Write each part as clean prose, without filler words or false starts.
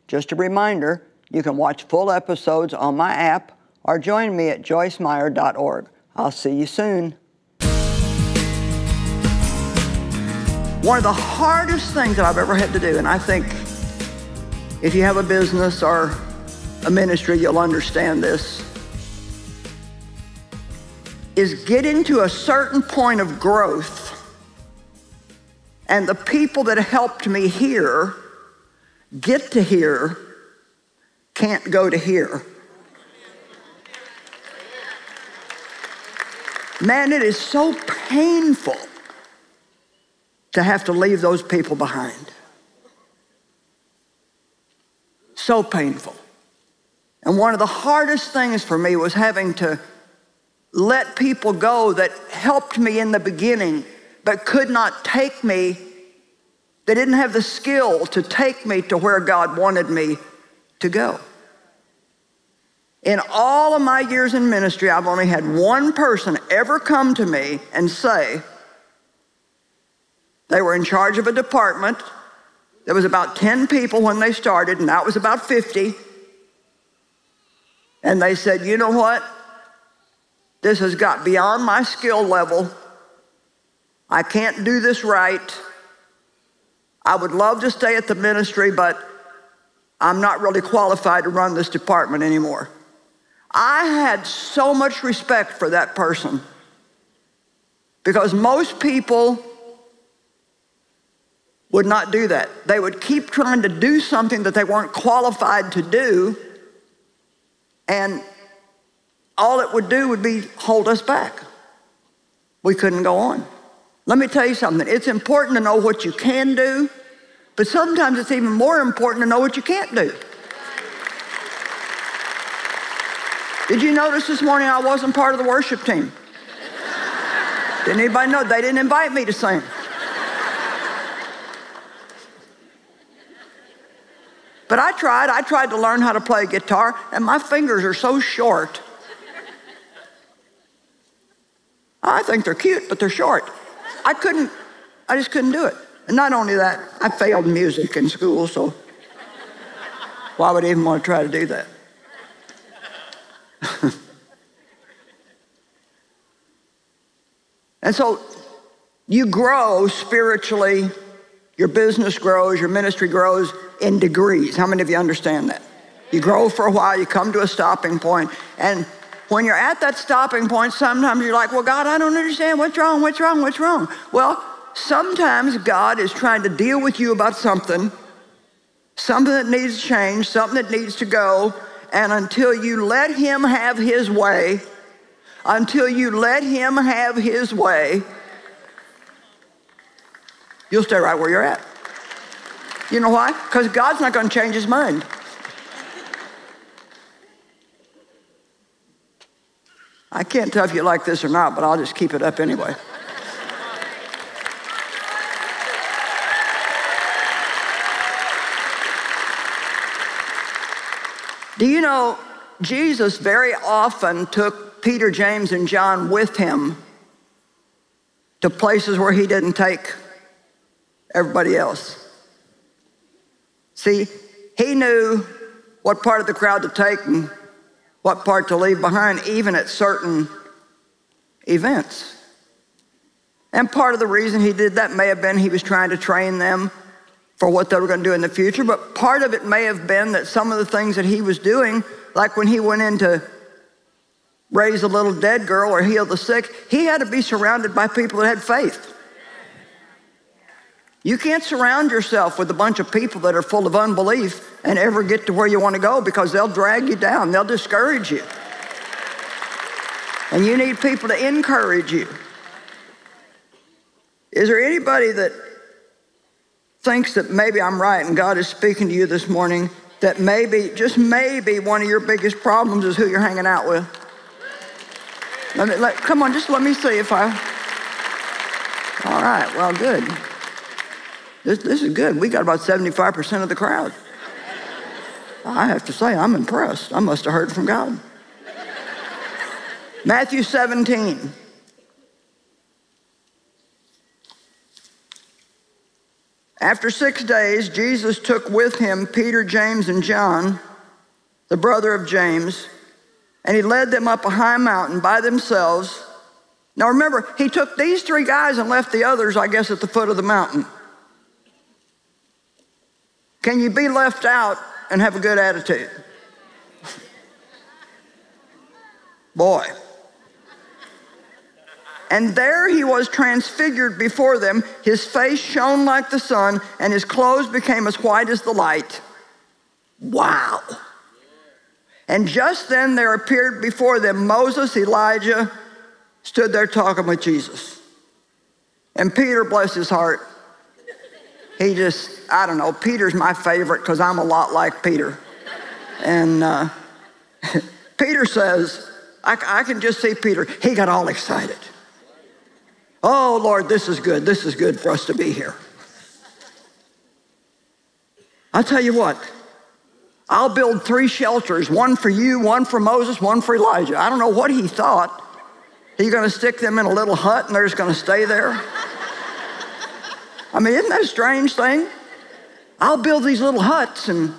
Just a reminder, you can watch full episodes on my app or join me at joycemeyer.org. I'll see you soon. One of the hardest things that I've ever had to do, and I think if you have a business or a ministry, you'll understand this, is getting to a certain point of growth, and the people that helped me here get to here can't go to here. Man, it is so painful to have to leave those people behind. So painful. And one of the hardest things for me was having to let people go that helped me in the beginning, but could not take me. They didn't have the skill to take me to where God wanted me to go. In all of my years in ministry, I've only had one person ever come to me and say they were in charge of a department. There was about 10 people when they started, and now it was about 50. And they said, you know what? This has got beyond my skill level. I can't do this right. I would love to stay at the ministry, but I'm not really qualified to run this department anymore. I had so much respect for that person because most people would not do that. They would keep trying to do something that they weren't qualified to do, and all it would do would be hold us back. We couldn't go on. Let me tell you something. It's important to know what you can do, but sometimes it's even more important to know what you can't do. Did you notice this morning I wasn't part of the worship team? Didn't anybody know? They didn't invite me to sing. But I tried to learn how to play guitar, and my fingers are so short. I think they're cute, but they're short. I just couldn't do it. And not only that, I failed music in school, so why would I even want to try to do that? And so you grow spiritually, your business grows, your ministry grows in degrees. How many of you understand that? You grow for a while, you come to a stopping point, and when you're at that stopping point, sometimes you're like, well, God, I don't understand. What's wrong? What's wrong? What's wrong? Well, sometimes God is trying to deal with you about something that needs to change, something that needs to go, and until you let him have his way, you'll stay right where you're at. You know why? Because God's not going to change his mind. I can't tell if you like this or not, but I'll just keep it up anyway. Do you know Jesus very often took Peter, James, and John with him to places where he didn't take everybody else? See, he knew what part of the crowd to take and what part to leave behind, even at certain events. And part of the reason he did that may have been he was trying to train them for what they were going to do in the future, but part of it may have been that some of the things that he was doing, like when he went in to raise a little dead girl or heal the sick, he had to be surrounded by people that had faith. You can't surround yourself with a bunch of people that are full of unbelief and ever get to where you want to go, because they'll drag you down, they'll discourage you. And you need people to encourage you. Is there anybody that thinks that maybe I'm right and God is speaking to you this morning, that maybe, just maybe, one of your biggest problems is who you're hanging out with? Come on, just let me see if I... All right, well, good. This is good. We got about 75% of the crowd. I have to say, I'm impressed. I must have heard from God. Matthew 17. After 6 days, Jesus took with him Peter, James, and John, the brother of James, and he led them up a high mountain by themselves. Now remember, he took these 3 guys and left the others, I guess, at the foot of the mountain. Can you be left out and have a good attitude? Boy. And there he was transfigured before them. His face shone like the sun, and his clothes became as white as the light. Wow. And just then there appeared before them Moses, Elijah, stood there talking with Jesus. And Peter, bless his heart, he just, I don't know, Peter's my favorite because I'm a lot like Peter. And Peter says, I can just see Peter, he got all excited. Oh, Lord, this is good. This is good for us to be here. I'll tell you what, I'll build 3 shelters, one for you, one for Moses, one for Elijah. I don't know what he thought. He's going to stick them in a little hut and they're just going to stay there? I mean, isn't that a strange thing? I'll build these little huts and...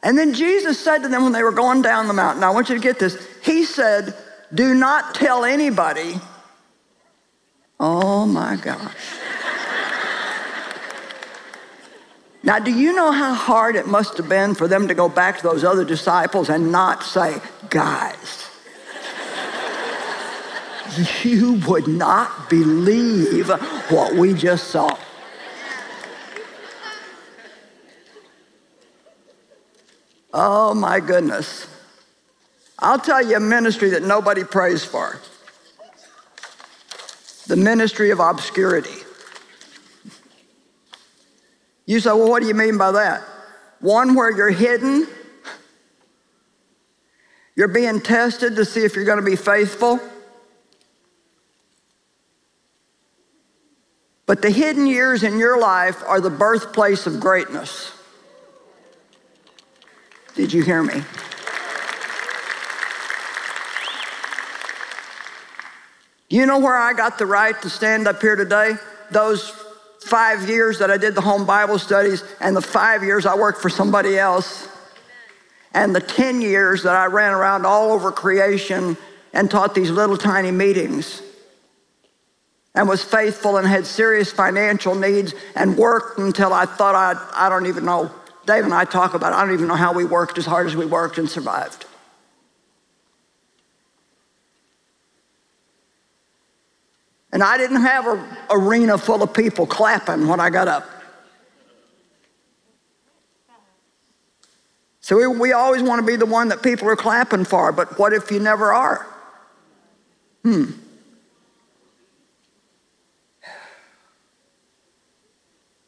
And then Jesus said to them when they were going down the mountain, now I want you to get this, he said, do not tell anybody. Oh my gosh. Now, do you know how hard it must have been for them to go back to those other disciples and not say, guys, you would not believe what we just saw. Oh my goodness. I'll tell you a ministry that nobody prays for. The ministry of obscurity. You say, well, what do you mean by that? One where you're hidden. You're being tested to see if you're going to be faithful. But the hidden years in your life are the birthplace of greatness. Did you hear me? You know where I got the right to stand up here today? Those 5 years that I did the home Bible studies and the 5 years I worked for somebody else and the 10 years that I ran around all over creation and taught these little tiny meetings and was faithful and had serious financial needs and worked until I thought I don't even know. Dave and I talk about it. I don't even know how we worked as hard as we worked and survived. And I didn't have an arena full of people clapping when I got up. So we always want to be the one that people are clapping for, but what if you never are?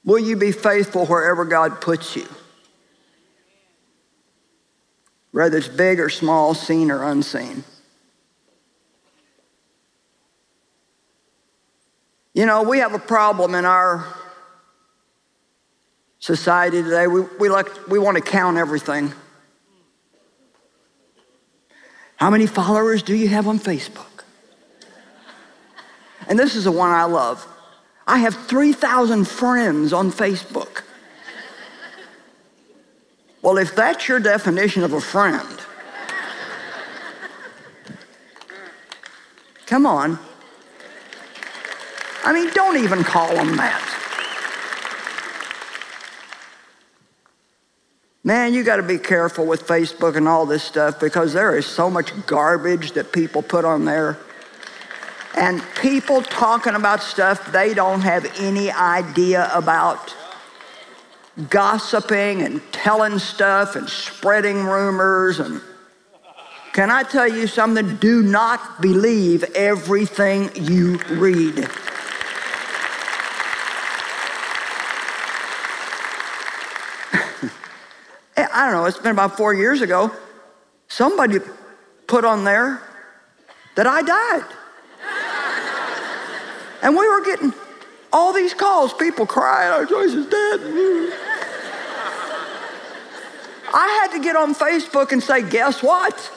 Will you be faithful wherever God puts you? Whether it's big or small, seen or unseen. You know, we have a problem in our society today. We want to count everything. How many followers do you have on Facebook? And this is the one I love. I have 3,000 friends on Facebook. Well, if that's your definition of a friend, come on. I mean, don't even call them that. Man, you got to be careful with Facebook and all this stuff because there is so much garbage that people put on there. And people talking about stuff they don't have any idea about. Gossiping and telling stuff and spreading rumors. And can I tell you something? Do not believe everything you read. I don't know, it's been about 4 years ago. Somebody put on there that I died. And we were getting all these calls, people crying, oh, Joyce is dead. I had to get on Facebook and say, guess what?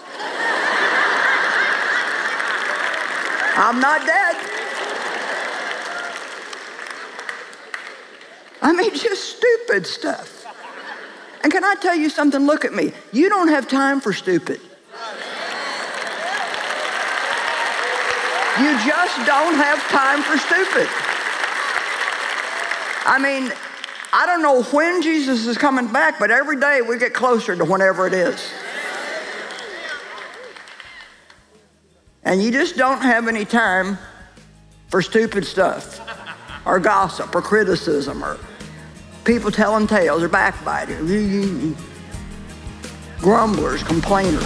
I'm not dead. I mean, just stupid stuff. And can I tell you something? Look at me. You don't have time for stupid. You just don't have time for stupid. I mean, I don't know when Jesus is coming back, but every day we get closer to whenever it is. And you just don't have any time for stupid stuff, or gossip, or criticism, or people telling tales, or backbiting, grumblers, complainers.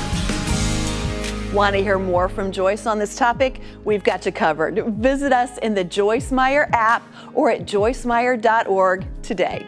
Want to hear more from Joyce on this topic? We've got you covered. Visit us in the Joyce Meyer app or at joycemeyer.org today.